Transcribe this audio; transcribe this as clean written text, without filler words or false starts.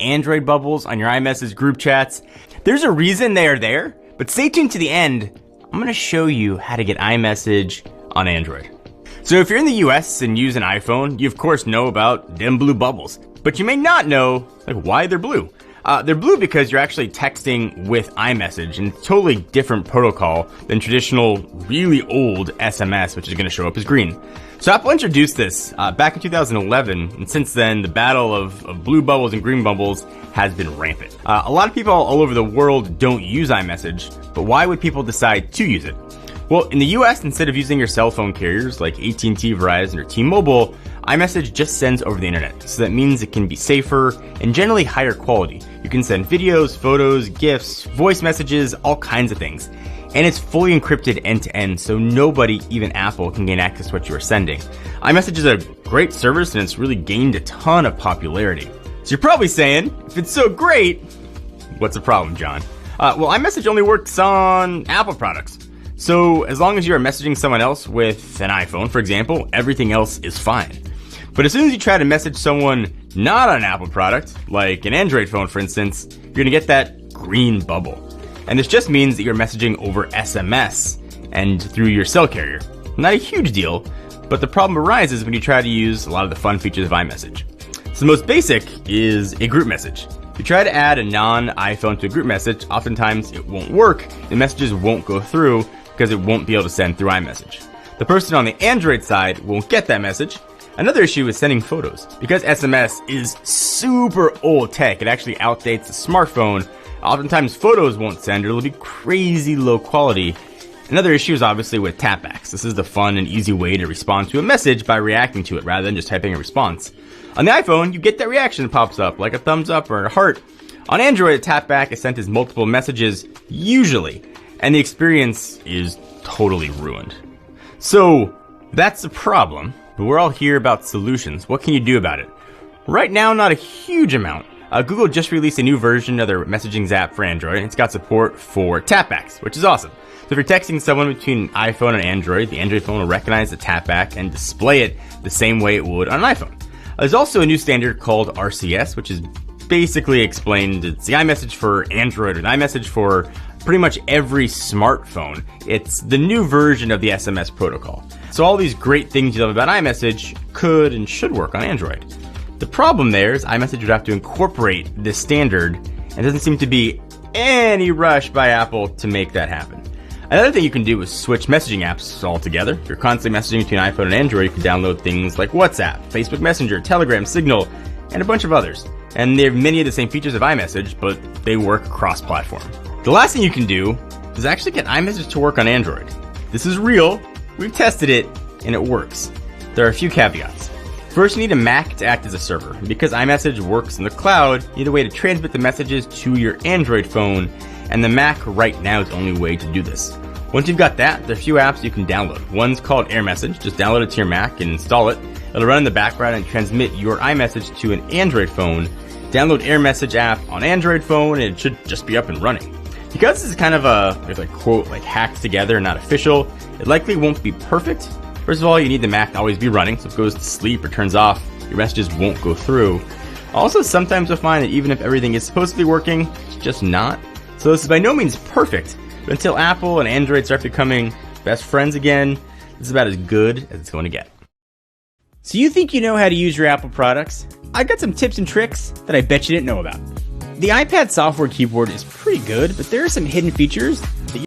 Android bubbles on your iMessage group chats. There's a reason they are there, but stay tuned to the end. I'm going to show you how to get iMessage on Android. So if you're in the US and use an iPhone, you of course know about them blue bubbles, but you may not know why they're blue. They're blue because you're actually texting with iMessage, and it's a totally different protocol than traditional, really old SMS, which is going to show up as green. So Apple introduced this back in 2011, and since then, the battle of blue bubbles and green bubbles has been rampant. A lot of people all over the world don't use iMessage, but why would people decide to use it? Well, in the US, instead of using your cell phone carriers like AT&T, Verizon, or T-Mobile, iMessage just sends over the internet. So that means it can be safer and generally higher quality. You can send videos, photos, GIFs, voice messages, all kinds of things. And it's fully encrypted end-to-end, so nobody, even Apple, can gain access to what you are sending. iMessage is a great service, and it's really gained a ton of popularity. So you're probably saying, if it's so great, what's the problem, John? Well, iMessage only works on Apple products. So as long as you are messaging someone else with an iPhone, for example, everything else is fine. But as soon as you try to message someone not on an Apple product, like an Android phone for instance, you're going to get that green bubble. And this just means that you're messaging over SMS and through your cell carrier. Not a huge deal, but the problem arises when you try to use a lot of the fun features of iMessage. So the most basic is a group message. If you try to add a non-iPhone to a group message, oftentimes it won't work, the messages won't go through because it won't be able to send through iMessage. The person on the Android side won't get that message. Another issue is sending photos. Because SMS is super old tech, it actually outdates the smartphone. Oftentimes photos won't send, or it'll be crazy low quality. Another issue is obviously with tapbacks. This is the fun and easy way to respond to a message by reacting to it rather than just typing a response. On the iPhone, you get that reaction that pops up, like a thumbs up or a heart. On Android, a tapback is sent as multiple messages, usually, and the experience is totally ruined. So that's the problem, but we're all here about solutions. What can you do about it? Right now, not a huge amount. Google just released a new version of their messaging app for Android. It's got support for tapbacks, which is awesome. So if you're texting someone between iPhone and Android, the Android phone will recognize the tapback and display it the same way it would on an iPhone. There's also a new standard called RCS, which is basically explained, it's the iMessage for Android or the iMessage for pretty much every smartphone. It's the new version of the SMS protocol. So all these great things you love about iMessage could and should work on Android. The problem there is iMessage would have to incorporate this standard, and there doesn't seem to be any rush by Apple to make that happen. Another thing you can do is switch messaging apps altogether. If you're constantly messaging between iPhone and Android, you can download things like WhatsApp, Facebook Messenger, Telegram, Signal, and a bunch of others. And they have many of the same features of iMessage, but they work cross-platform. The last thing you can do is actually get iMessage to work on Android. This is real, we've tested it, and it works. There are a few caveats. First, you need a Mac to act as a server. And because iMessage works in the cloud, you need a way to transmit the messages to your Android phone, and the Mac right now is the only way to do this. Once you've got that, there are a few apps you can download. One's called AirMessage. Just download it to your Mac and install it. It'll run in the background and transmit your iMessage to an Android phone. Download AirMessage app on Android phone, and it should just be up and running. Because this is kind of quote, hacked together, not official, it likely won't be perfect. First of all, you need the Mac to always be running, so if it goes to sleep or turns off, your messages won't go through. Also, sometimes you'll find that even if everything is supposed to be working, it's just not. So this is by no means perfect, but until Apple and Android start becoming best friends again, this is about as good as it's going to get. So you think you know how to use your Apple products? I got some tips and tricks that I bet you didn't know about. The iPad software keyboard is pretty good, but there are some hidden features that